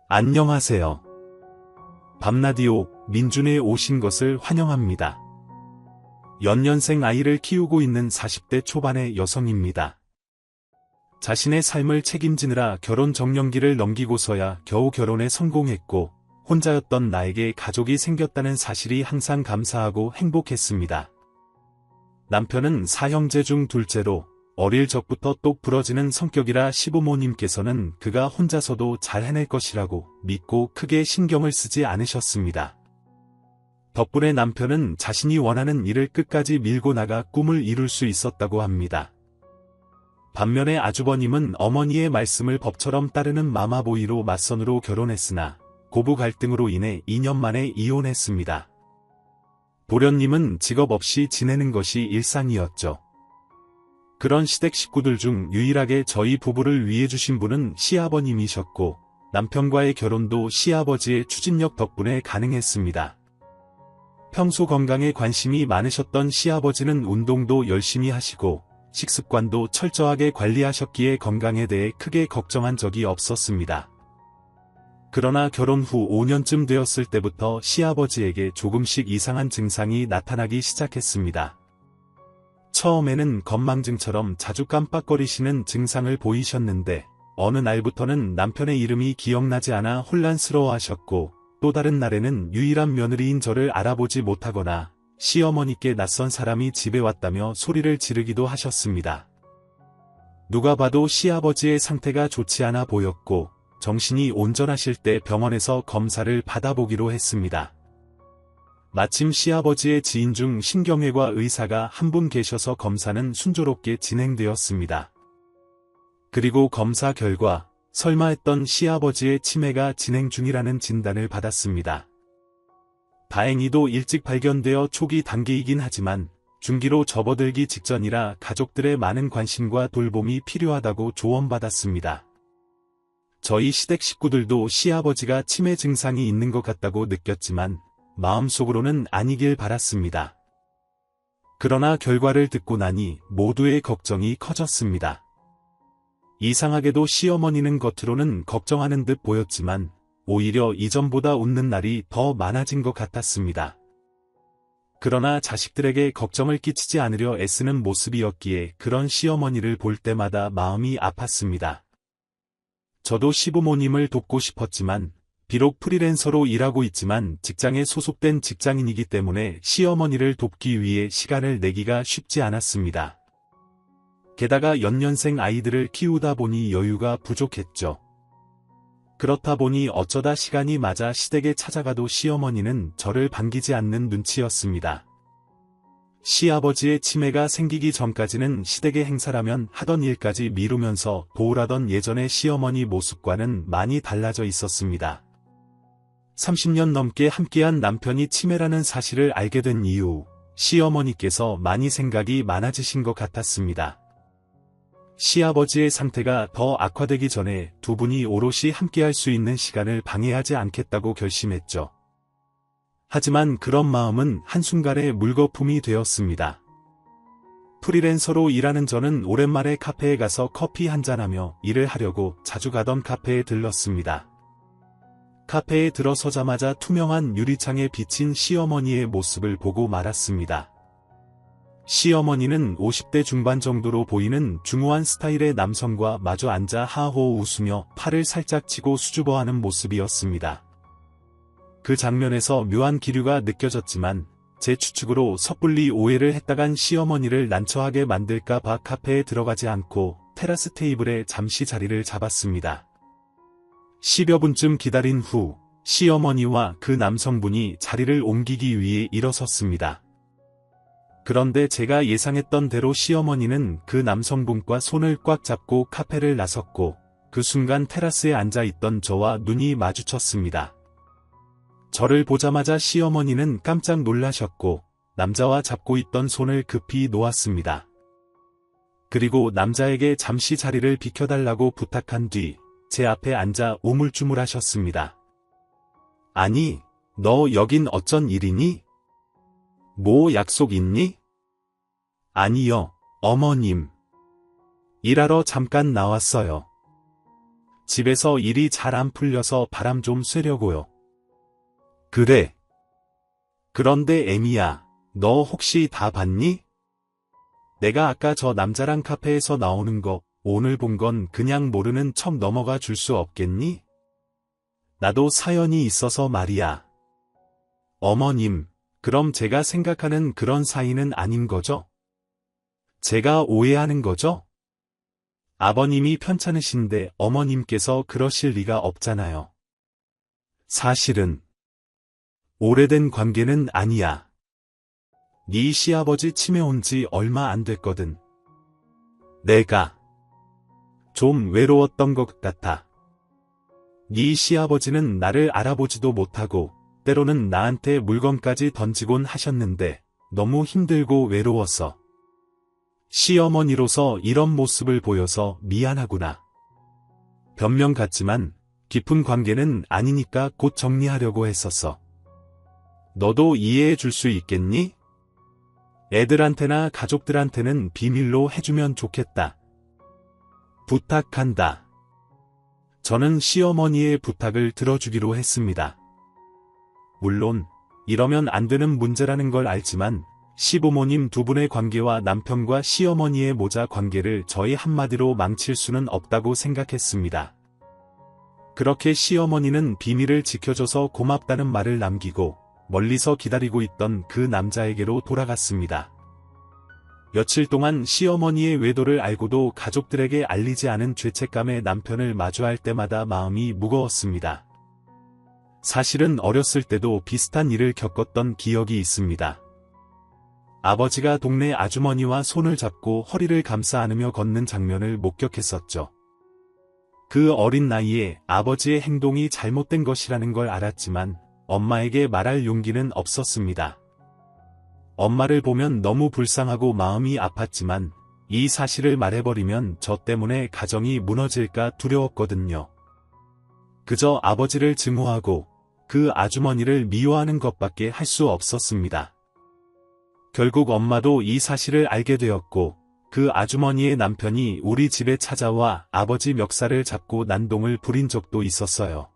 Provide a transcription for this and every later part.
안녕하세요. 밤라디오 민준에 오신 것을 환영합니다. 연년생 아이를 키우고 있는 40대 초반의 여성입니다. 자신의 삶을 책임지느라 결혼 정년기를 넘기고서야 겨우 결혼에 성공했고 혼자였던 나에게 가족이 생겼다는 사실이 항상 감사하고 행복했습니다. 남편은 사형제 중 둘째로 어릴 적부터 똑 부러지는 성격이라 시부모님께서는 그가 혼자서도 잘 해낼 것이라고 믿고 크게 신경을 쓰지 않으셨습니다. 덕분에 남편은 자신이 원하는 일을 끝까지 밀고 나가 꿈을 이룰 수 있었다고 합니다. 반면에 아주버님은 어머니의 말씀을 법처럼 따르는 마마보이로 맞선으로 결혼했으나 고부 갈등으로 인해 2년 만에 이혼했습니다. 도련님은 직업 없이 지내는 것이 일상이었죠. 그런 시댁 식구들 중 유일하게 저희 부부를 위해 주신 분은 시아버님이셨고 남편과의 결혼도 시아버지의 추진력 덕분에 가능했습니다. 평소 건강에 관심이 많으셨던 시아버지는 운동도 열심히 하시고 식습관도 철저하게 관리하셨기에 건강에 대해 크게 걱정한 적이 없었습니다. 그러나 결혼 후 5년쯤 되었을 때부터 시아버지에게 조금씩 이상한 증상이 나타나기 시작했습니다. 처음에는 건망증처럼 자주 깜빡거리시는 증상을 보이셨는데 어느 날부터는 남편의 이름이 기억나지 않아 혼란스러워하셨고 또 다른 날에는 유일한 며느리인 저를 알아보지 못하거나 시어머니께 낯선 사람이 집에 왔다며 소리를 지르기도 하셨습니다. 누가 봐도 시아버지의 상태가 좋지 않아 보였고 정신이 온전하실 때 병원에서 검사를 받아보기로 했습니다. 마침 시아버지의 지인 중 신경외과 의사가 한 분 계셔서 검사는 순조롭게 진행되었습니다. 그리고 검사 결과 설마 했던 시아버지의 치매가 진행 중이라는 진단을 받았습니다. 다행히도 일찍 발견되어 초기 단계이긴 하지만 중기로 접어들기 직전이라 가족들의 많은 관심과 돌봄이 필요하다고 조언받았습니다. 저희 시댁 식구들도 시아버지가 치매 증상이 있는 것 같다고 느꼈지만 마음속으로는 아니길 바랐습니다. 그러나 결과를 듣고 나니 모두의 걱정이 커졌습니다. 이상하게도 시어머니는 겉으로는 걱정하는 듯 보였지만 오히려 이전보다 웃는 날이 더 많아진 것 같았습니다. 그러나 자식들에게 걱정을 끼치지 않으려 애쓰는 모습이었기에 그런 시어머니를 볼 때마다 마음이 아팠습니다. 저도 시부모님을 돕고 싶었지만 비록 프리랜서로 일하고 있지만 직장에 소속된 직장인이기 때문에 시어머니를 돕기 위해 시간을 내기가 쉽지 않았습니다. 게다가 연년생 아이들을 키우다 보니 여유가 부족했죠. 그렇다 보니 어쩌다 시간이 맞아 시댁에 찾아가도 시어머니는 저를 반기지 않는 눈치였습니다. 시아버지의 치매가 생기기 전까지는 시댁의 행사라면 하던 일까지 미루면서 도우라던 예전의 시어머니 모습과는 많이 달라져 있었습니다. 30년 넘게 함께한 남편이 치매라는 사실을 알게 된 이후 시어머니께서 많이 생각이 많아지신 것 같았습니다. 시아버지의 상태가 더 악화되기 전에 두 분이 오롯이 함께할 수 있는 시간을 방해하지 않겠다고 결심했죠. 하지만 그런 마음은 한순간에 물거품이 되었습니다. 프리랜서로 일하는 저는 오랜만에 카페에 가서 커피 한잔하며 일을 하려고 자주 가던 카페에 들렀습니다. 카페에 들어서자마자 투명한 유리창에 비친 시어머니의 모습을 보고 말았습니다. 시어머니는 50대 중반 정도로 보이는 중후한 스타일의 남성과 마주 앉아 하호 웃으며 팔을 살짝 치고 수줍어하는 모습이었습니다. 그 장면에서 묘한 기류가 느껴졌지만 제 추측으로 섣불리 오해를 했다간 시어머니를 난처하게 만들까 봐 카페에 들어가지 않고 테라스 테이블에 잠시 자리를 잡았습니다. 10여 분쯤 기다린 후 시어머니와 그 남성분이 자리를 옮기기 위해 일어섰습니다. 그런데 제가 예상했던 대로 시어머니는 그 남성분과 손을 꽉 잡고 카페를 나섰고 그 순간 테라스에 앉아있던 저와 눈이 마주쳤습니다. 저를 보자마자 시어머니는 깜짝 놀라셨고 남자와 잡고 있던 손을 급히 놓았습니다. 그리고 남자에게 잠시 자리를 비켜달라고 부탁한 뒤 제 앞에 앉아 우물쭈물하셨습니다. 아니, 너 여긴 어쩐 일이니? 뭐 약속 있니? 아니요, 어머님. 일하러 잠깐 나왔어요. 집에서 일이 잘 안 풀려서 바람 좀 쐬려고요. 그래. 그런데 애미야, 너 혹시 다 봤니? 내가 아까 저 남자랑 카페에서 나오는 거 오늘 본 건 그냥 모르는 척 넘어가 줄 수 없겠니? 나도 사연이 있어서 말이야. 어머님, 그럼 제가 생각하는 그런 사이는 아닌 거죠? 제가 오해하는 거죠? 아버님이 편찮으신데 어머님께서 그러실 리가 없잖아요. 사실은 오래된 관계는 아니야. 네 시아버지 치매 온 지 얼마 안 됐거든. 내가 좀 외로웠던 것 같아. 네 시아버지는 나를 알아보지도 못하고 때로는 나한테 물건까지 던지곤 하셨는데 너무 힘들고 외로워서 시어머니로서 이런 모습을 보여서 미안하구나. 변명 같지만 깊은 관계는 아니니까 곧 정리하려고 했었어. 너도 이해해 줄 수 있겠니? 애들한테나 가족들한테는 비밀로 해주면 좋겠다. 부탁한다. 저는 시어머니의 부탁을 들어주기로 했습니다. 물론 이러면 안 되는 문제라는 걸 알지만 시부모님 두 분의 관계와 남편과 시어머니의 모자 관계를 저희 한마디로 망칠 수는 없다고 생각했습니다. 그렇게 시어머니는 비밀을 지켜줘서 고맙다는 말을 남기고 멀리서 기다리고 있던 그 남자에게로 돌아갔습니다. 며칠 동안 시어머니의 외도를 알고도 가족들에게 알리지 않은 죄책감에 남편을 마주할 때마다 마음이 무거웠습니다. 사실은 어렸을 때도 비슷한 일을 겪었던 기억이 있습니다. 아버지가 동네 아주머니와 손을 잡고 허리를 감싸 안으며 걷는 장면을 목격했었죠. 그 어린 나이에 아버지의 행동이 잘못된 것이라는 걸 알았지만 엄마에게 말할 용기는 없었습니다. 엄마를 보면 너무 불쌍하고 마음이 아팠지만 이 사실을 말해버리면 저 때문에 가정이 무너질까 두려웠거든요. 그저 아버지를 증오하고 그 아주머니를 미워하는 것밖에 할 수 없었습니다. 결국 엄마도 이 사실을 알게 되었고 그 아주머니의 남편이 우리 집에 찾아와 아버지 멱살을 잡고 난동을 부린 적도 있었어요.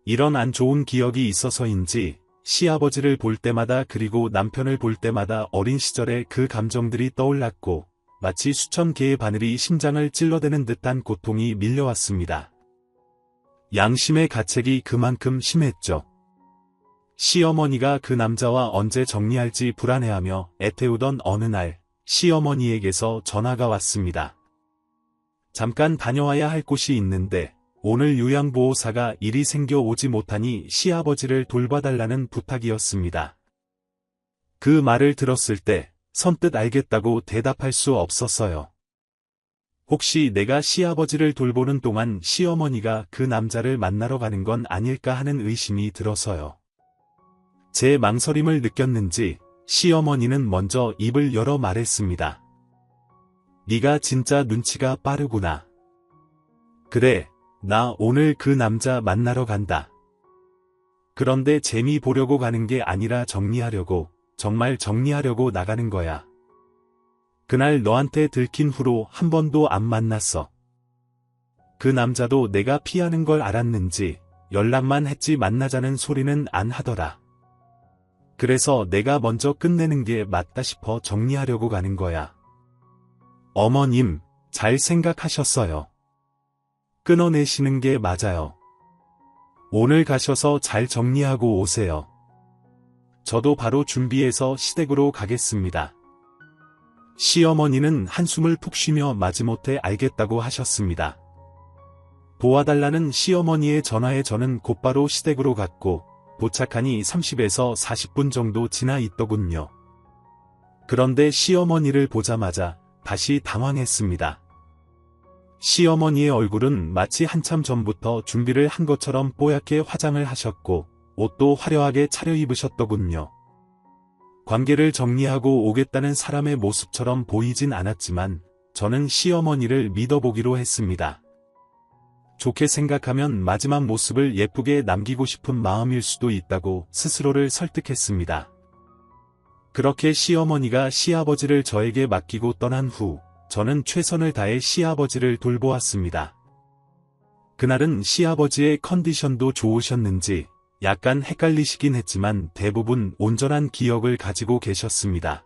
이런 안 좋은 기억이 있어서인지 시아버지를 볼 때마다 그리고 남편을 볼 때마다 어린 시절의 그 감정들이 떠올랐고 마치 수천 개의 바늘이 심장을 찔러대는 듯한 고통이 밀려왔습니다. 양심의 가책이 그만큼 심했죠. 시어머니가 그 남자와 언제 정리할지 불안해하며 애태우던 어느 날 시어머니에게서 전화가 왔습니다. 잠깐 다녀와야 할 곳이 있는데 오늘 요양보호사가 일이 생겨 오지 못하니 시아버지를 돌봐달라는 부탁이었습니다. 그 말을 들었을 때 선뜻 알겠다고 대답할 수 없었어요. 혹시 내가 시아버지를 돌보는 동안 시어머니가 그 남자를 만나러 가는 건 아닐까 하는 의심이 들어서요. 제 망설임을 느꼈는지 시어머니는 먼저 입을 열어 말했습니다. 네가 진짜 눈치가 빠르구나. 그래, 나 오늘 그 남자 만나러 간다. 그런데 재미 보려고 가는 게 아니라 정리하려고, 정말 정리하려고 나가는 거야. 그날 너한테 들킨 후로 한 번도 안 만났어. 그 남자도 내가 피하는 걸 알았는지 연락만 했지 만나자는 소리는 안 하더라. 그래서 내가 먼저 끝내는 게 맞다 싶어 정리하려고 가는 거야. 어머님, 잘 생각하셨어요. 끊어내시는 게 맞아요. 오늘 가셔서 잘 정리하고 오세요. 저도 바로 준비해서 시댁으로 가겠습니다. 시어머니는 한숨을 푹 쉬며 마지못해 알겠다고 하셨습니다. 도와달라는 시어머니의 전화에 저는 곧바로 시댁으로 갔고 도착하니 30에서 40분 정도 지나 있더군요. 그런데 시어머니를 보자마자 다시 당황했습니다. 시어머니의 얼굴은 마치 한참 전부터 준비를 한 것처럼 뽀얗게 화장을 하셨고 옷도 화려하게 차려입으셨더군요. 관계를 정리하고 오겠다는 사람의 모습처럼 보이진 않았지만 저는 시어머니를 믿어보기로 했습니다. 좋게 생각하면 마지막 모습을 예쁘게 남기고 싶은 마음일 수도 있다고 스스로를 설득했습니다. 그렇게 시어머니가 시아버지를 저에게 맡기고 떠난 후 저는 최선을 다해 시아버지를 돌보았습니다. 그날은 시아버지의 컨디션도 좋으셨는지 약간 헷갈리시긴 했지만 대부분 온전한 기억을 가지고 계셨습니다.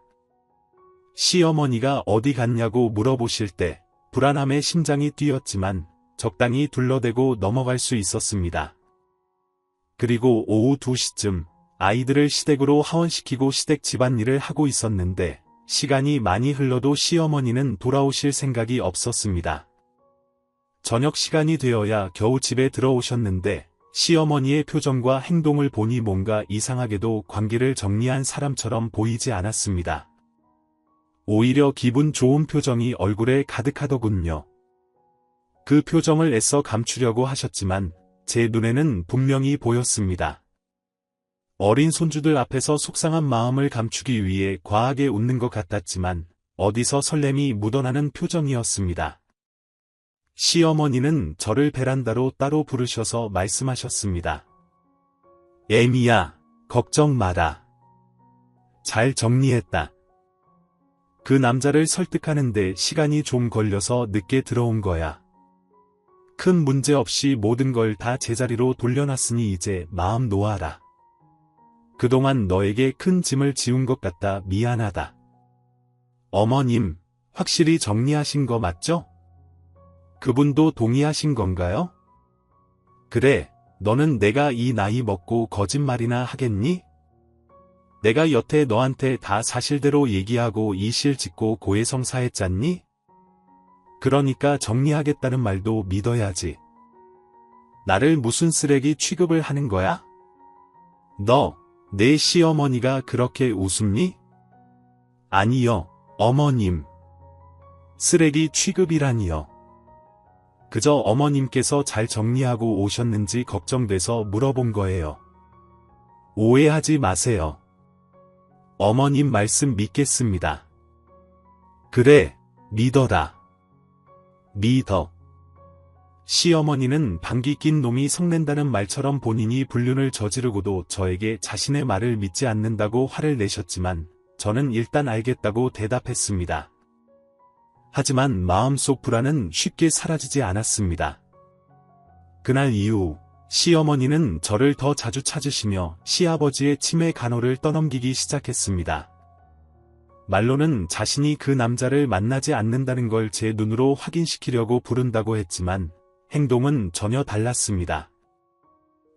시어머니가 어디 갔냐고 물어보실 때 불안함에 심장이 뛰었지만 적당히 둘러대고 넘어갈 수 있었습니다. 그리고 오후 2시쯤 아이들을 시댁으로 하원시키고 시댁 집안일을 하고 있었는데 시간이 많이 흘러도 시어머니는 돌아오실 생각이 없었습니다. 저녁 시간이 되어야 겨우 집에 들어오셨는데 시어머니의 표정과 행동을 보니 뭔가 이상하게도 관계를 정리한 사람처럼 보이지 않았습니다. 오히려 기분 좋은 표정이 얼굴에 가득하더군요. 그 표정을 애써 감추려고 하셨지만 제 눈에는 분명히 보였습니다. 어린 손주들 앞에서 속상한 마음을 감추기 위해 과하게 웃는 것 같았지만 어디서 설렘이 묻어나는 표정이었습니다. 시어머니는 저를 베란다로 따로 부르셔서 말씀하셨습니다. 애미야, 걱정 마라. 잘 정리했다. 그 남자를 설득하는데 시간이 좀 걸려서 늦게 들어온 거야. 큰 문제 없이 모든 걸 다 제자리로 돌려놨으니 이제 마음 놓아라. 그동안 너에게 큰 짐을 지운 것 같다 미안하다. 어머님, 확실히 정리하신 거 맞죠? 그분도 동의하신 건가요? 그래, 너는 내가 이 나이 먹고 거짓말이나 하겠니? 내가 여태 너한테 다 사실대로 얘기하고 이실 짓고 고해성사했잖니? 그러니까 정리하겠다는 말도 믿어야지. 나를 무슨 쓰레기 취급을 하는 거야? 너, 내 시어머니가 그렇게 웃음니? 아니요, 어머님. 쓰레기 취급이라니요. 그저 어머님께서 잘 정리하고 오셨는지 걱정돼서 물어본 거예요. 오해하지 마세요. 어머님 말씀 믿겠습니다. 그래, 믿어라. 믿어. 시어머니는 방귀 낀 놈이 성낸다는 말처럼 본인이 불륜을 저지르고도 저에게 자신의 말을 믿지 않는다고 화를 내셨지만 저는 일단 알겠다고 대답했습니다. 하지만 마음속 불안은 쉽게 사라지지 않았습니다. 그날 이후 시어머니는 저를 더 자주 찾으시며 시아버지의 치매 간호를 떠넘기기 시작했습니다. 말로는 자신이 그 남자를 만나지 않는다는 걸 제 눈으로 확인시키려고 부른다고 했지만 행동은 전혀 달랐습니다.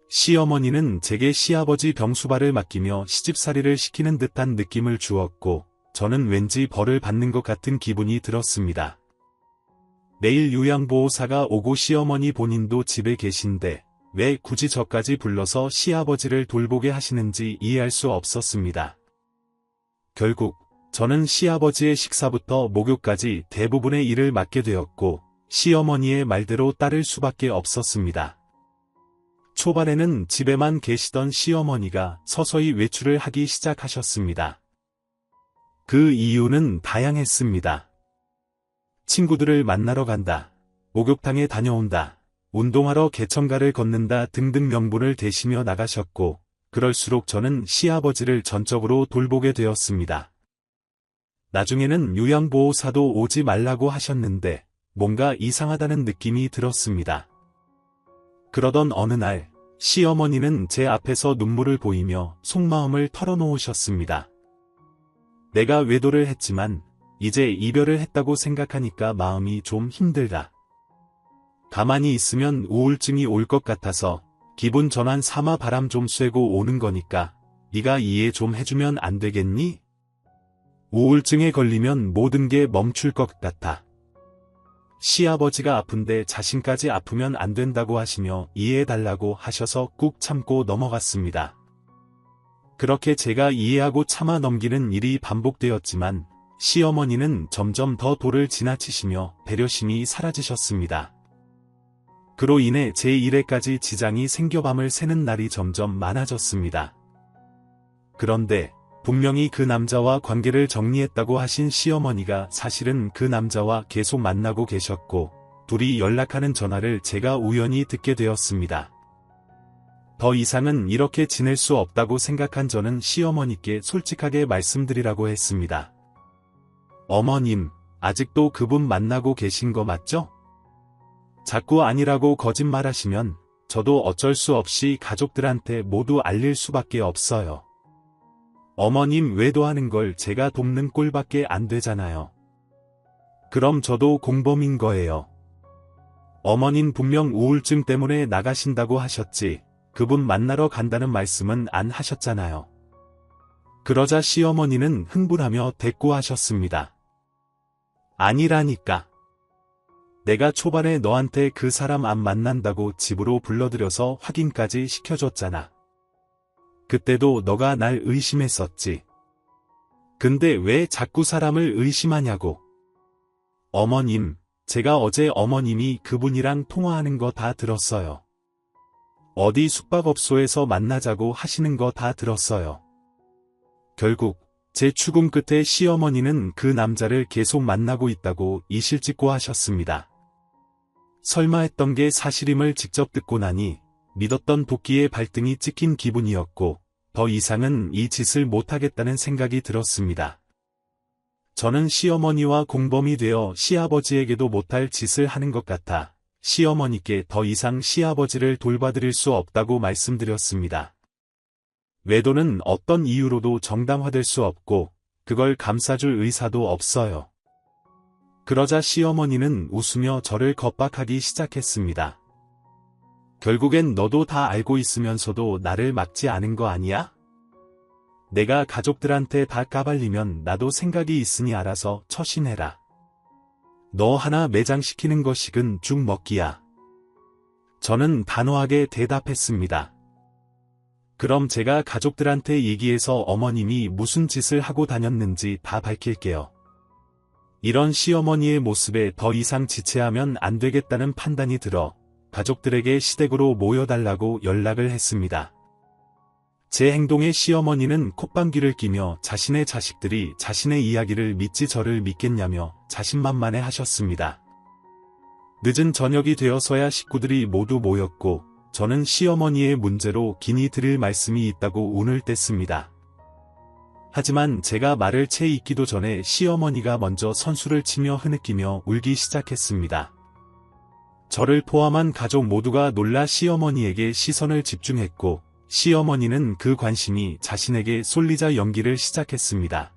시어머니는 제게 시아버지 병수발을 맡기며 시집살이를 시키는 듯한 느낌을 주었고 저는 왠지 벌을 받는 것 같은 기분이 들었습니다. 내일 요양보호사가 오고 시어머니 본인도 집에 계신데 왜 굳이 저까지 불러서 시아버지를 돌보게 하시는지 이해할 수 없었습니다. 결국 저는 시아버지의 식사부터 목욕까지 대부분의 일을 맡게 되었고 시어머니의 말대로 따를 수밖에 없었습니다. 초반에는 집에만 계시던 시어머니가 서서히 외출을 하기 시작하셨습니다. 그 이유는 다양했습니다. 친구들을 만나러 간다, 목욕탕에 다녀온다, 운동하러 개천가를 걷는다 등등 명분을 대시며 나가셨고 그럴수록 저는 시아버지를 전적으로 돌보게 되었습니다. 나중에는 요양보호사도 오지 말라고 하셨는데 뭔가 이상하다는 느낌이 들었습니다. 그러던 어느 날 시어머니는 제 앞에서 눈물을 보이며 속마음을 털어놓으셨습니다. 내가 외도를 했지만 이제 이별을 했다고 생각하니까 마음이 좀 힘들다. 가만히 있으면 우울증이 올 것 같아서 기분 전환 삼아 바람 좀 쐬고 오는 거니까 네가 이해 좀 해주면 안 되겠니? 우울증에 걸리면 모든 게 멈출 것 같아. 시아버지가 아픈데 자신까지 아프면 안 된다고 하시며 이해해달라고 하셔서 꾹 참고 넘어갔습니다. 그렇게 제가 이해하고 참아 넘기는 일이 반복되었지만 시어머니는 점점 더 도를 지나치시며 배려심이 사라지셨습니다. 그로 인해 제 일에까지 지장이 생겨 밤을 새는 날이 점점 많아졌습니다. 그런데 분명히 그 남자와 관계를 정리했다고 하신 시어머니가 사실은 그 남자와 계속 만나고 계셨고 둘이 연락하는 전화를 제가 우연히 듣게 되었습니다. 더 이상은 이렇게 지낼 수 없다고 생각한 저는 시어머니께 솔직하게 말씀드리라고 했습니다. 어머님, 아직도 그분 만나고 계신 거 맞죠? 자꾸 아니라고 거짓말하시면 저도 어쩔 수 없이 가족들한테 모두 알릴 수밖에 없어요. 어머님 외도하는 걸 제가 돕는 꼴밖에 안 되잖아요. 그럼 저도 공범인 거예요. 어머닌 분명 우울증 때문에 나가신다고 하셨지, 그분 만나러 간다는 말씀은 안 하셨잖아요. 그러자 시어머니는 흥분하며 대꾸하셨습니다. 아니라니까. 내가 초반에 너한테 그 사람 안 만난다고 집으로 불러들여서 확인까지 시켜줬잖아. 그때도 너가 날 의심했었지. 근데 왜 자꾸 사람을 의심하냐고. 어머님, 제가 어제 어머님이 그분이랑 통화하는 거 다 들었어요. 어디 숙박업소에서 만나자고 하시는 거 다 들었어요. 결국 제 추궁 끝에 시어머니는 그 남자를 계속 만나고 있다고 이실직고 하셨습니다. 설마 했던 게 사실임을 직접 듣고 나니 믿었던 도끼의 발등이 찍힌 기분이었고 더 이상은 이 짓을 못하겠다는 생각이 들었습니다. 저는 시어머니와 공범이 되어 시아버지에게도 못할 짓을 하는 것 같아 시어머니께 더 이상 시아버지를 돌봐드릴 수 없다고 말씀드렸습니다. 외도는 어떤 이유로도 정당화될 수 없고 그걸 감싸줄 의사도 없어요. 그러자 시어머니는 웃으며 저를 겁박하기 시작했습니다. 결국엔 너도 다 알고 있으면서도 나를 막지 않은 거 아니야? 내가 가족들한테 다 까발리면 나도 생각이 있으니 알아서 처신해라. 너 하나 매장시키는 거 식은 죽 먹기야. 저는 단호하게 대답했습니다. 그럼 제가 가족들한테 얘기해서 어머님이 무슨 짓을 하고 다녔는지 다 밝힐게요. 이런 시어머니의 모습에 더 이상 지체하면 안 되겠다는 판단이 들어 가족들에게 시댁으로 모여달라고 연락을 했습니다. 제 행동에 시어머니는 콧방귀를 끼며 자신의 자식들이 자신의 이야기를 믿지 저를 믿겠냐며 자신만만해 하셨습니다. 늦은 저녁이 되어서야 식구들이 모두 모였고 저는 시어머니의 문제로 긴히 드릴 말씀이 있다고 운을 뗐습니다. 하지만 제가 말을 채 잇기도 전에 시어머니가 먼저 선수를 치며 흐느끼며 울기 시작했습니다. 저를 포함한 가족 모두가 놀라 시어머니에게 시선을 집중했고 시어머니는 그 관심이 자신에게 쏠리자 연기를 시작했습니다.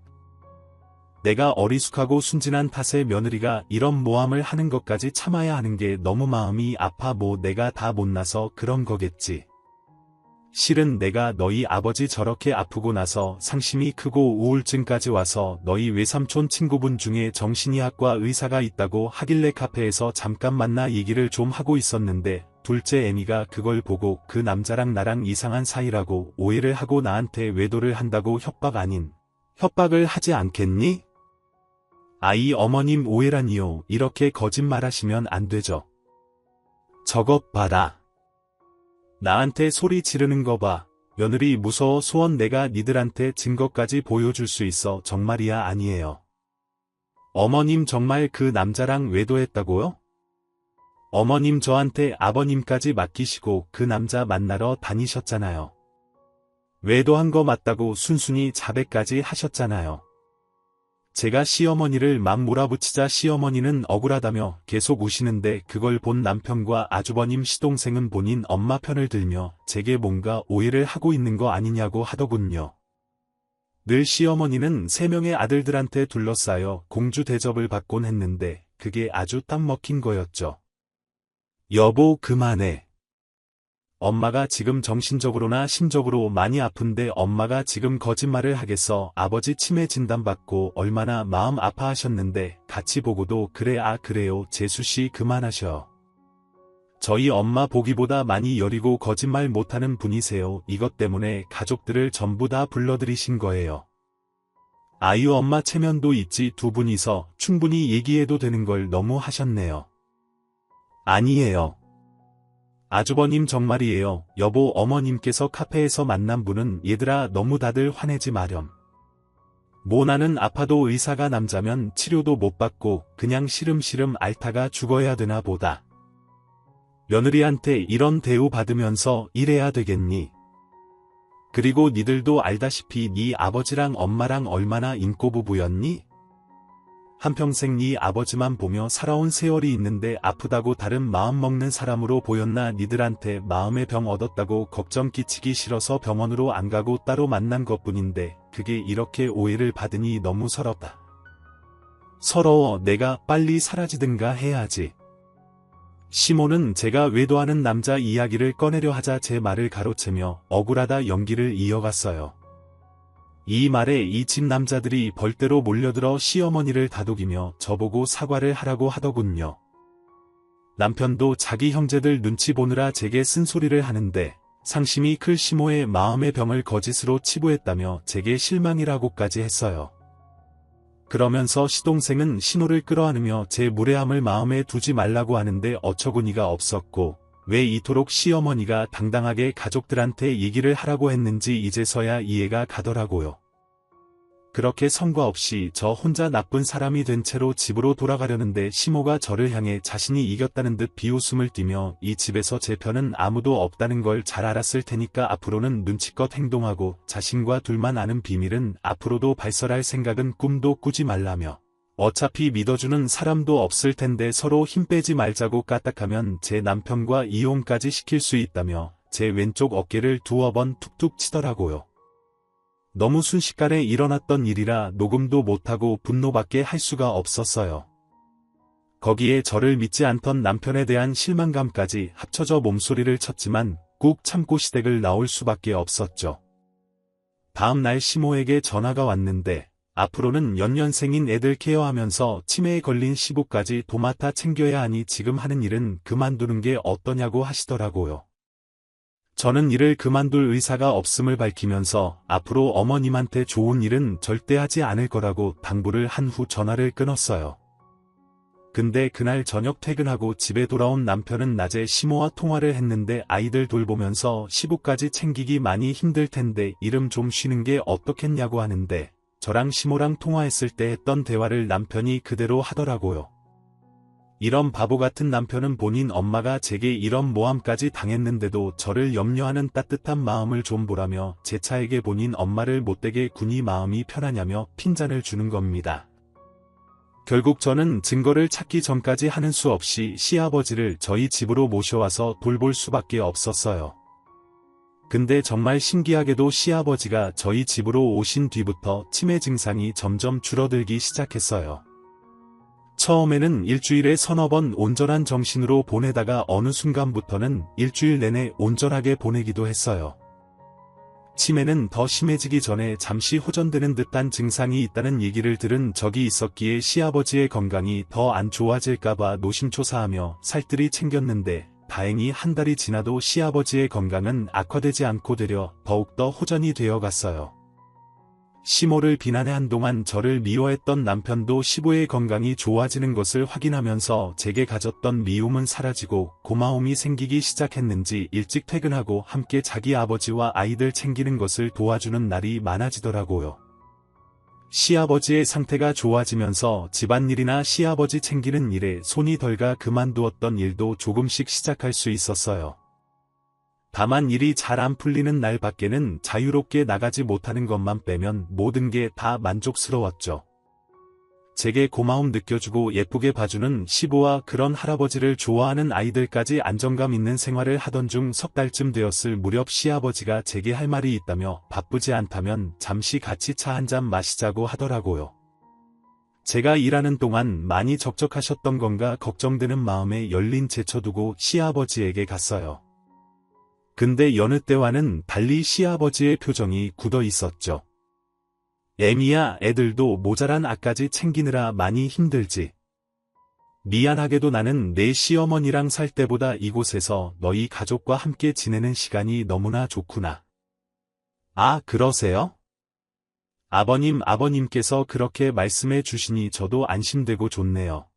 내가 어리숙하고 순진한 탓에 며느리가 이런 모함을 하는 것까지 참아야 하는 게 너무 마음이 아파. 뭐 내가 다 못나서 그런 거겠지. 실은 내가 너희 아버지 저렇게 아프고 나서 상심이 크고 우울증까지 와서 너희 외삼촌 친구분 중에 정신의학과 의사가 있다고 하길래 카페에서 잠깐 만나 얘기를 좀 하고 있었는데 둘째 애미가 그걸 보고 그 남자랑 나랑 이상한 사이라고 오해를 하고 나한테 외도를 한다고 협박 아닌 협박을 하지 않겠니? 아이 어머님 오해라니요. 이렇게 거짓말하시면 안 되죠. 저것 봐라. 나한테 소리 지르는 거 봐. 며느리 무서워 소원 내가 니들한테 증거까지 보여줄 수 있어. 정말이야 아니에요. 어머님 정말 그 남자랑 외도했다고요? 어머님 저한테 아버님까지 맡기시고 그 남자 만나러 다니셨잖아요. 외도한 거 맞다고 순순히 자백까지 하셨잖아요. 제가 시어머니를 막 몰아붙이자 시어머니는 억울하다며 계속 우시는데 그걸 본 남편과 아주버님 시동생은 본인 엄마 편을 들며 제게 뭔가 오해를 하고 있는 거 아니냐고 하더군요. 늘 시어머니는 3명의 아들들한테 둘러싸여 공주 대접을 받곤 했는데 그게 아주 딱 먹힌 거였죠. 여보 그만해. 엄마가 지금 정신적으로나 심적으로 많이 아픈데 엄마가 지금 거짓말을 하겠어. 아버지 치매 진단받고 얼마나 마음 아파하셨는데 같이 보고도 그래 아 그래요. 재수씨 그만하셔. 저희 엄마 보기보다 많이 여리고 거짓말 못하는 분이세요. 이것 때문에 가족들을 전부 다 불러들이신 거예요. 아유 엄마 체면도 있지 두 분이서 충분히 얘기해도 되는 걸 너무 하셨네요. 아니에요. 아주버님 정말이에요. 여보 어머님께서 카페에서 만난 분은 얘들아 너무 다들 화내지 마렴. 뭐 나는 아파도 의사가 남자면 치료도 못 받고 그냥 시름시름 앓다가 죽어야 되나 보다. 며느리한테 이런 대우 받으면서 이래야 되겠니? 그리고 니들도 알다시피 네 아버지랑 엄마랑 얼마나 인꼬부부였니? 한평생 네 아버지만 보며 살아온 세월이 있는데 아프다고 다른 마음 먹는 사람으로 보였나. 니들한테 마음의 병 얻었다고 걱정 끼치기 싫어서 병원으로 안 가고 따로 만난 것뿐인데 그게 이렇게 오해를 받으니 너무 서럽다. 서러워. 내가 빨리 사라지든가 해야지. 시모는 제가 외도하는 남자 이야기를 꺼내려 하자 제 말을 가로채며 억울하다 연기를 이어갔어요. 이 말에 이 집 남자들이 벌떼로 몰려들어 시어머니를 다독이며 저보고 사과를 하라고 하더군요. 남편도 자기 형제들 눈치 보느라 제게 쓴소리를 하는데 상심이 클 시모의 마음의 병을 거짓으로 치부했다며 제게 실망이라고까지 했어요. 그러면서 시동생은 신호를 끌어안으며 제 무례함을 마음에 두지 말라고 하는데 어처구니가 없었고 왜 이토록 시어머니가 당당하게 가족들한테 얘기를 하라고 했는지 이제서야 이해가 가더라고요. 그렇게 성과 없이 저 혼자 나쁜 사람이 된 채로 집으로 돌아가려는데 시모가 저를 향해 자신이 이겼다는 듯 비웃음을 띠며 이 집에서 제 편은 아무도 없다는 걸 잘 알았을 테니까 앞으로는 눈치껏 행동하고 자신과 둘만 아는 비밀은 앞으로도 발설할 생각은 꿈도 꾸지 말라며 어차피 믿어주는 사람도 없을 텐데 서로 힘 빼지 말자고 까딱하면 제 남편과 이혼까지 시킬 수 있다며 제 왼쪽 어깨를 두어 번 툭툭 치더라고요. 너무 순식간에 일어났던 일이라 녹음도 못하고 분노밖에 할 수가 없었어요. 거기에 저를 믿지 않던 남편에 대한 실망감까지 합쳐져 몸소리를 쳤지만 꾹 참고 시댁을 나올 수밖에 없었죠. 다음 날 시모에게 전화가 왔는데 앞으로는 연년생인 애들 케어하면서 치매에 걸린 시부까지 도맡아 챙겨야 하니 지금 하는 일은 그만두는 게 어떠냐고 하시더라고요. 저는 일을 그만둘 의사가 없음을 밝히면서 앞으로 어머님한테 좋은 일은 절대 하지 않을 거라고 당부를 한 후 전화를 끊었어요. 근데 그날 저녁 퇴근하고 집에 돌아온 남편은 낮에 시모와 통화를 했는데 아이들 돌보면서 시부까지 챙기기 많이 힘들 텐데 이름 좀 쉬는 게 어떻겠냐고 하는데 저랑 시모랑 통화했을 때 했던 대화를 남편이 그대로 하더라고요. 이런 바보 같은 남편은 본인 엄마가 제게 이런 모함까지 당했는데도 저를 염려하는 따뜻한 마음을 좀 보라며 제 차에게 본인 엄마를 못되게 구니 마음이 편하냐며 핀잔을 주는 겁니다. 결국 저는 증거를 찾기 전까지 하는 수 없이 시아버지를 저희 집으로 모셔와서 돌볼 수밖에 없었어요. 근데 정말 신기하게도 시아버지가 저희 집으로 오신 뒤부터 치매 증상이 점점 줄어들기 시작했어요. 처음에는 일주일에 서너 번 온전한 정신으로 보내다가 어느 순간부터는 일주일 내내 온전하게 보내기도 했어요. 치매는 더 심해지기 전에 잠시 호전되는 듯한 증상이 있다는 얘기를 들은 적이 있었기에 시아버지의 건강이 더 안 좋아질까봐 노심초사하며 살뜰히 챙겼는데 다행히 한 달이 지나도 시아버지의 건강은 악화되지 않고 되려 더욱더 호전이 되어 갔어요. 시모를 비난해 한동안 저를 미워했던 남편도 시부의 건강이 좋아지는 것을 확인하면서 제게 가졌던 미움은 사라지고 고마움이 생기기 시작했는지 일찍 퇴근하고 함께 자기 아버지와 아이들 챙기는 것을 도와주는 날이 많아지더라고요. 시아버지의 상태가 좋아지면서 집안일이나 시아버지 챙기는 일에 손이 덜 가 그만두었던 일도 조금씩 시작할 수 있었어요. 다만 일이 잘 안 풀리는 날 밖에는 자유롭게 나가지 못하는 것만 빼면 모든 게 다 만족스러웠죠. 제게 고마움 느껴주고 예쁘게 봐주는 시부와 그런 할아버지를 좋아하는 아이들까지 안정감 있는 생활을 하던 중 석 달쯤 되었을 무렵 시아버지가 제게 할 말이 있다며 바쁘지 않다면 잠시 같이 차 한잔 마시자고 하더라고요. 제가 일하는 동안 많이 적적하셨던 건가 걱정되는 마음에 열린 제쳐 두고 시아버지에게 갔어요. 근데 여느 때와는 달리 시아버지의 표정이 굳어 있었죠. 애미야, 애들도 모자란 아까지 챙기느라 많이 힘들지. 미안하게도 나는 내 시어머니랑 살 때보다 이곳에서 너희 가족과 함께 지내는 시간이 너무나 좋구나. 아, 그러세요? 아버님께서 그렇게 말씀해 주시니 저도 안심되고 좋네요.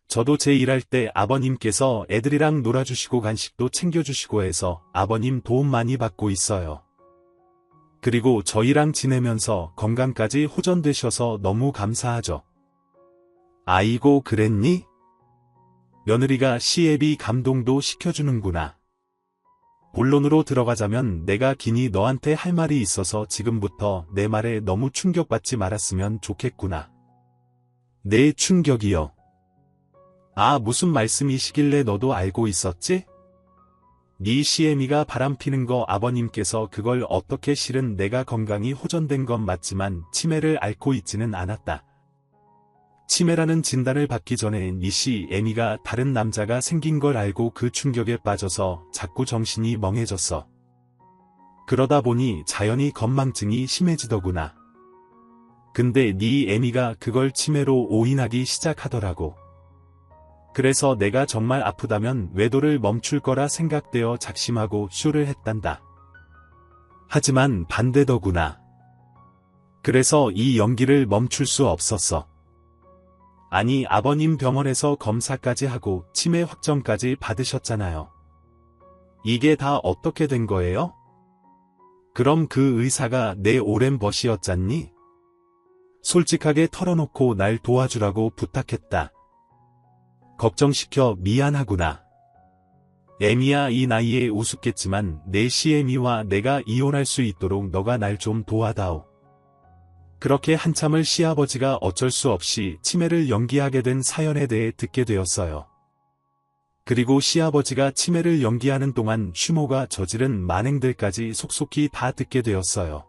저도 제 일할 때 아버님께서 애들이랑 놀아주시고 간식도 챙겨주시고 해서 아버님 도움 많이 받고 있어요. 그리고 저희랑 지내면서 건강까지 호전되셔서 너무 감사하죠. 아이고 그랬니? 며느리가 시애비 감동도 시켜주는구나. 본론으로 들어가자면 내가 기니 너한테 할 말이 있어서 지금부터 내 말에 너무 충격받지 말았으면 좋겠구나. 내 충격이요. 아, 무슨 말씀이시길래 너도 알고 있었지? 네 시애미가 바람피는 거 아버님께서 그걸 어떻게 실은 내가 건강이 호전된 건 맞지만 치매를 앓고 있지는 않았다. 치매라는 진단을 받기 전에 네 시애미가 다른 남자가 생긴 걸 알고 그 충격에 빠져서 자꾸 정신이 멍해졌어. 그러다 보니 자연히 건망증이 심해지더구나. 근데 네 애미가 그걸 치매로 오인하기 시작하더라고. 그래서 내가 정말 아프다면 외도를 멈출 거라 생각되어 작심하고 쇼를 했단다. 하지만 반대더구나. 그래서 이 연기를 멈출 수 없었어. 아니, 아버님 병원에서 검사까지 하고 치매 확정까지 받으셨잖아요. 이게 다 어떻게 된 거예요? 그럼 그 의사가 내 오랜 벗이었잖니? 솔직하게 털어놓고 날 도와주라고 부탁했다. 걱정시켜 미안하구나. 애미야, 이 나이에 우습겠지만 내 시애미와 내가 이혼할 수 있도록 너가 날 좀 도와다오. 그렇게 한참을 시아버지가 어쩔 수 없이 치매를 연기하게 된 사연에 대해 듣게 되었어요. 그리고 시아버지가 치매를 연기하는 동안 휴모가 저지른 만행들까지 속속히 다 듣게 되었어요.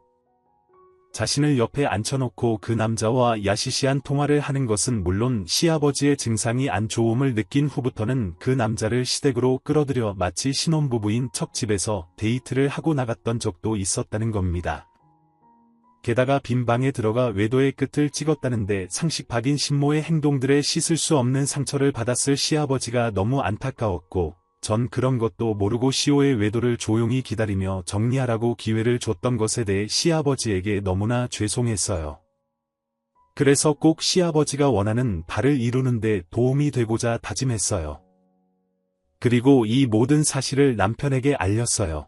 자신을 옆에 앉혀놓고 그 남자와 야시시한 통화를 하는 것은 물론 시아버지의 증상이 안 좋음을 느낀 후부터는 그 남자를 시댁으로 끌어들여 마치 신혼부부인 척 집에서 데이트를 하고 나갔던 적도 있었다는 겁니다. 게다가 빈 방에 들어가 외도의 끝을 찍었다는데 상식 박인 신모의 행동들에 씻을 수 없는 상처를 받았을 시아버지가 너무 안타까웠고 전 그런 것도 모르고 시호의 외도를 조용히 기다리며 정리하라고 기회를 줬던 것에 대해 시아버지에게 너무나 죄송했어요. 그래서 꼭 시아버지가 원하는 바를 이루는데 도움이 되고자 다짐했어요. 그리고 이 모든 사실을 남편에게 알렸어요.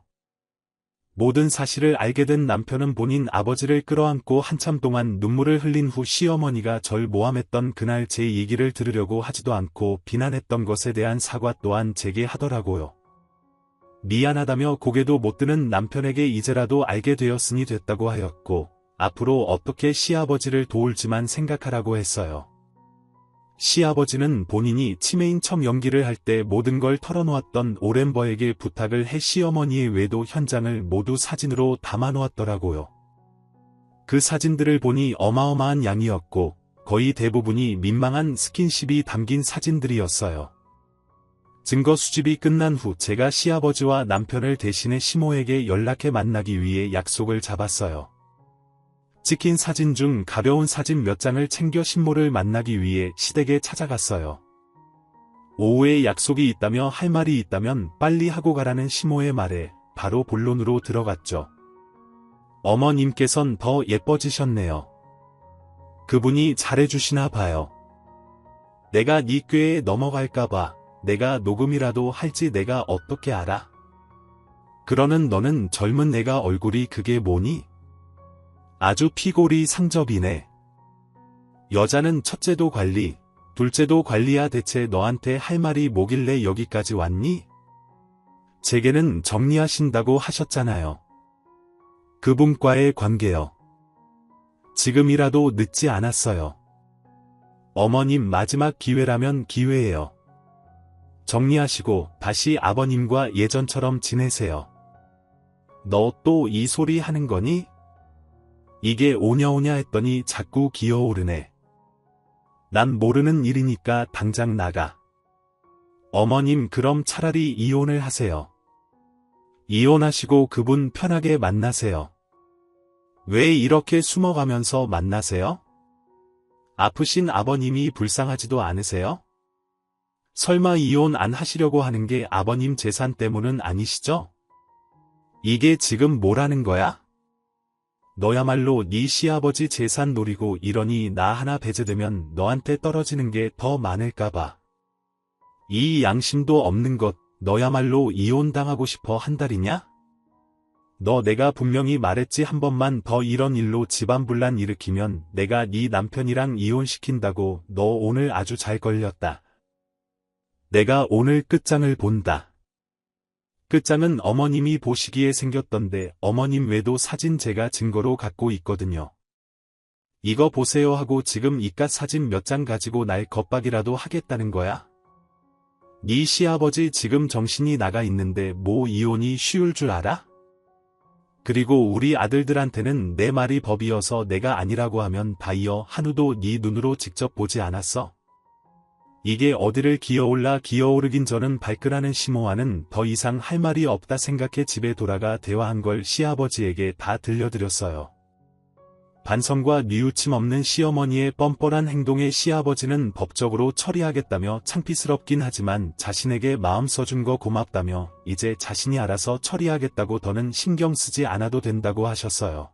모든 사실을 알게 된 남편은 본인 아버지를 끌어안고 한참 동안 눈물을 흘린 후 시어머니가 절 모함했던 그날 제 얘기를 들으려고 하지도 않고 비난했던 것에 대한 사과 또한 제게 하더라고요. 미안하다며 고개도 못 드는 남편에게 이제라도 알게 되었으니 됐다고 하였고 앞으로 어떻게 시아버지를 도울지만 생각하라고 했어요. 시아버지는 본인이 치매인 척 연기를 할 때 모든 걸 털어놓았던 오랜버에게 부탁을 해 시어머니의 외도 현장을 모두 사진으로 담아놓았더라고요. 그 사진들을 보니 어마어마한 양이었고 거의 대부분이 민망한 스킨십이 담긴 사진들이었어요. 증거 수집이 끝난 후 제가 시아버지와 남편을 대신해 시모에게 연락해 만나기 위해 약속을 잡았어요. 찍힌 사진 중 가벼운 사진 몇 장을 챙겨 신모를 만나기 위해 시댁에 찾아갔어요. 오후에 약속이 있다며 할 말이 있다면 빨리 하고 가라는 시모의 말에 바로 본론으로 들어갔죠. 어머님께선 더 예뻐지셨네요. 그분이 잘해주시나 봐요. 내가 네 꾀에 넘어갈까봐 내가 녹음이라도 할지 내가 어떻게 알아? 그러는 너는 젊은 내가 얼굴이 그게 뭐니? 아주 피골이 상접이네. 여자는 첫째도 관리, 둘째도 관리야. 대체 너한테 할 말이 뭐길래 여기까지 왔니? 제게는 정리하신다고 하셨잖아요. 그분과의 관계요. 지금이라도 늦지 않았어요. 어머님, 마지막 기회라면 기회예요. 정리하시고 다시 아버님과 예전처럼 지내세요. 너 또 이 소리 하는 거니? 이게 오냐오냐 했더니 자꾸 기어오르네. 난 모르는 일이니까 당장 나가. 어머님, 그럼 차라리 이혼을 하세요. 이혼하시고 그분 편하게 만나세요. 왜 이렇게 숨어가면서 만나세요? 아프신 아버님이 불쌍하지도 않으세요? 설마 이혼 안 하시려고 하는 게 아버님 재산 때문은 아니시죠? 이게 지금 뭐라는 거야? 너야말로 네 시아버지 재산 노리고 이러니 나 하나 배제되면 너한테 떨어지는 게 더 많을까봐. 이 양심도 없는 것, 너야말로 이혼당하고 싶어 한달이냐? 너 내가 분명히 말했지, 한 번만 더 이런 일로 집안 분란 일으키면 내가 네 남편이랑 이혼시킨다고. 너 오늘 아주 잘 걸렸다. 내가 오늘 끝장을 본다. 끝장은 어머님이 보시기에 생겼던데 어머님 외도 사진 제가 증거로 갖고 있거든요. 이거 보세요 하고 지금 이깟 사진 몇 장 가지고 날 겁박이라도 하겠다는 거야? 네 시아버지 지금 정신이 나가 있는데 뭐 이혼이 쉬울 줄 알아? 그리고 우리 아들들한테는 내 말이 법이어서 내가 아니라고 하면 다이어 한우도 네 눈으로 직접 보지 않았어? 이게 어디를 기어올라 기어오르긴 저는 발끈하는 시모와는 더 이상 할 말이 없다 생각해 집에 돌아가 대화한 걸 시아버지에게 다 들려드렸어요. 반성과 뉘우침 없는 시어머니의 뻔뻔한 행동에 시아버지는 법적으로 처리하겠다며 창피스럽긴 하지만 자신에게 마음 써준 거 고맙다며 이제 자신이 알아서 처리하겠다고 더는 신경 쓰지 않아도 된다고 하셨어요.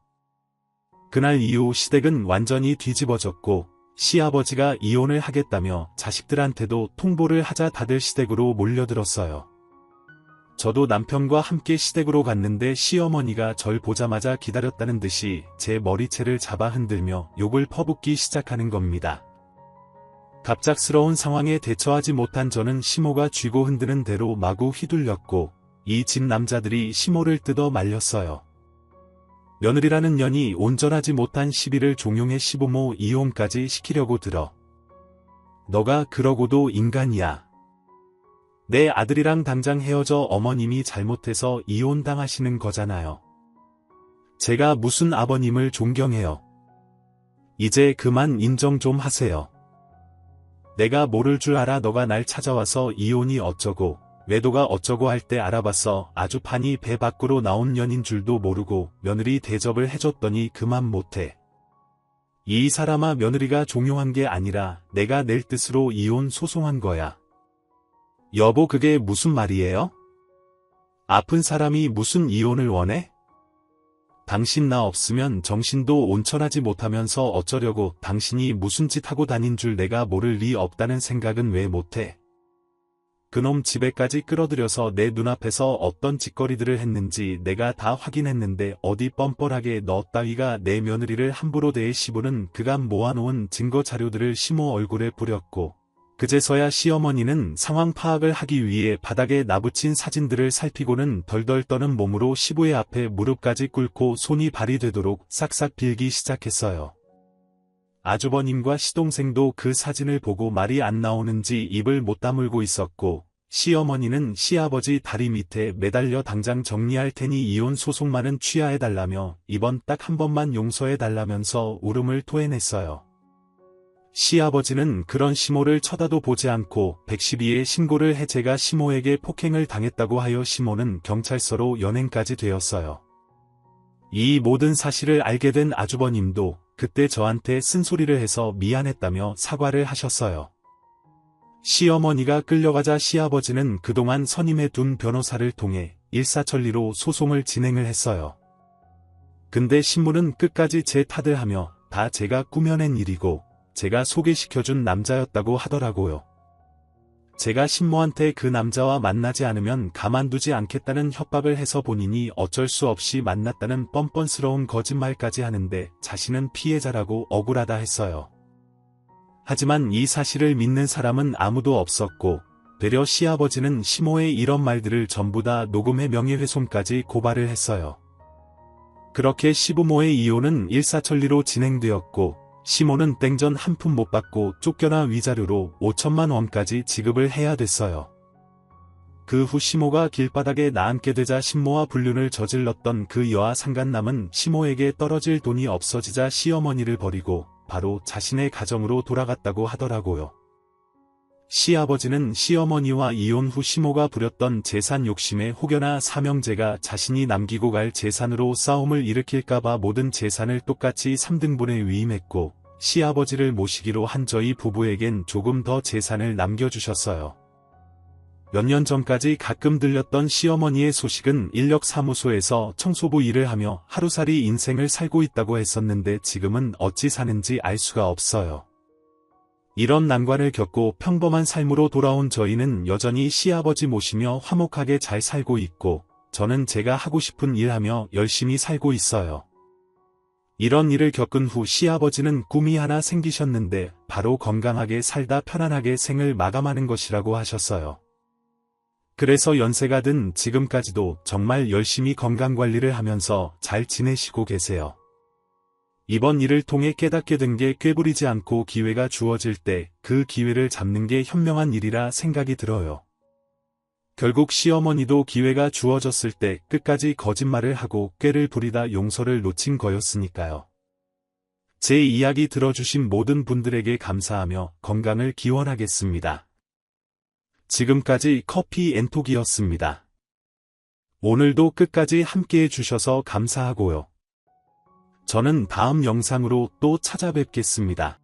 그날 이후 시댁은 완전히 뒤집어졌고 시아버지가 이혼을 하겠다며 자식들한테도 통보를 하자 다들 시댁으로 몰려들었어요. 저도 남편과 함께 시댁으로 갔는데 시어머니가 절 보자마자 기다렸다는 듯이 제 머리채를 잡아 흔들며 욕을 퍼붓기 시작하는 겁니다. 갑작스러운 상황에 대처하지 못한 저는 시모가 쥐고 흔드는 대로 마구 휘둘렸고 이 집 남자들이 시모를 뜯어 말렸어요. 며느리라는 년이 온전하지 못한 시비를 종용해 시부모 이혼까지 시키려고 들어. 너가 그러고도 인간이야. 내 아들이랑 당장 헤어져 어머님이 잘못해서 이혼당하시는 거잖아요. 제가 무슨 아버님을 존경해요. 이제 그만 인정 좀 하세요. 내가 모를 줄 알아 너가 날 찾아와서 이혼이 어쩌고 외도가 어쩌고 할 때 알아봤어. 아주 판이 배 밖으로 나온 년인 줄도 모르고 며느리 대접을 해줬더니 그만 못해. 이 사람아 며느리가 종용한 게 아니라 내가 낼 뜻으로 이혼 소송한 거야. 여보 그게 무슨 말이에요? 아픈 사람이 무슨 이혼을 원해? 당신 나 없으면 정신도 온천하지 못하면서 어쩌려고 당신이 무슨 짓 하고 다닌 줄 내가 모를 리 없다는 생각은 왜 못해? 그놈 집에까지 끌어들여서 내 눈앞에서 어떤 짓거리들을 했는지 내가 다 확인했는데 어디 뻔뻔하게 너 따위가 내 며느리를 함부로 대해 시부는 그간 모아놓은 증거 자료들을 시모 얼굴에 뿌렸고 그제서야 시어머니는 상황 파악을 하기 위해 바닥에 나붙인 사진들을 살피고는 덜덜 떠는 몸으로 시부의 앞에 무릎까지 꿇고 손이 발이 되도록 싹싹 빌기 시작했어요. 아주버님과 시동생도 그 사진을 보고 말이 안 나오는지 입을 못 다물고 있었고 시어머니는 시아버지 다리 밑에 매달려 당장 정리할 테니 이혼 소송만은 취하해달라며 이번 딱 한 번만 용서해달라면서 울음을 토해냈어요. 시아버지는 그런 시모를 쳐다도 보지 않고 112에 신고를 해 제가 시모에게 폭행을 당했다고 하여 시모는 경찰서로 연행까지 되었어요. 이 모든 사실을 알게 된 아주버님도 그때 저한테 쓴소리를 해서 미안했다며 사과를 하셨어요. 시어머니가 끌려가자 시아버지는 그동안 선임해 둔 변호사를 통해 일사천리로 소송을 진행을 했어요. 근데 신문은 끝까지 제 탓을 하며 다 제가 꾸며낸 일이고 제가 소개시켜준 남자였다고 하더라고요. 제가 신모한테 그 남자와 만나지 않으면 가만두지 않겠다는 협박을 해서 본인이 어쩔 수 없이 만났다는 뻔뻔스러운 거짓말까지 하는데 자신은 피해자라고 억울하다 했어요. 하지만 이 사실을 믿는 사람은 아무도 없었고 되려 시아버지는 시모의 이런 말들을 전부 다 녹음해 명예훼손까지 고발을 했어요. 그렇게 시부모의 이혼은 일사천리로 진행되었고 시모는 땡전 한 푼 못 받고 쫓겨나 위자료로 5천만 원까지 지급을 해야 됐어요. 그 후 시모가 길바닥에 나앉게 되자 신모와 불륜을 저질렀던 그 여아 상간남은 시모에게 떨어질 돈이 없어지자 시어머니를 버리고 바로 자신의 가정으로 돌아갔다고 하더라고요. 시아버지는 시어머니와 이혼 후 시모가 부렸던 재산 욕심에 혹여나 사명제가 자신이 남기고 갈 재산으로 싸움을 일으킬까봐 모든 재산을 똑같이 3등분에 위임했고 시아버지를 모시기로 한 저희 부부에겐 조금 더 재산을 남겨주셨어요. 몇 년 전까지 가끔 들렸던 시어머니의 소식은 인력사무소에서 청소부 일을 하며 하루살이 인생을 살고 있다고 했었는데 지금은 어찌 사는지 알 수가 없어요. 이런 난관을 겪고 평범한 삶으로 돌아온 저희는 여전히 시아버지 모시며 화목하게 잘 살고 있고 저는 제가 하고 싶은 일하며 열심히 살고 있어요. 이런 일을 겪은 후 시아버지는 꿈이 하나 생기셨는데 바로 건강하게 살다 편안하게 생을 마감하는 것이라고 하셨어요. 그래서 연세가 든 지금까지도 정말 열심히 건강관리를 하면서 잘 지내시고 계세요. 이번 일을 통해 깨닫게 된 게 꾀부리지 않고 기회가 주어질 때 그 기회를 잡는 게 현명한 일이라 생각이 들어요. 결국 시어머니도 기회가 주어졌을 때 끝까지 거짓말을 하고 꾀를 부리다 용서를 놓친 거였으니까요. 제 이야기 들어주신 모든 분들에게 감사하며 건강을 기원하겠습니다. 지금까지 커피 앤톡이었습니다. 오늘도 끝까지 함께해 주셔서 감사하고요. 저는 다음 영상으로 또 찾아뵙겠습니다.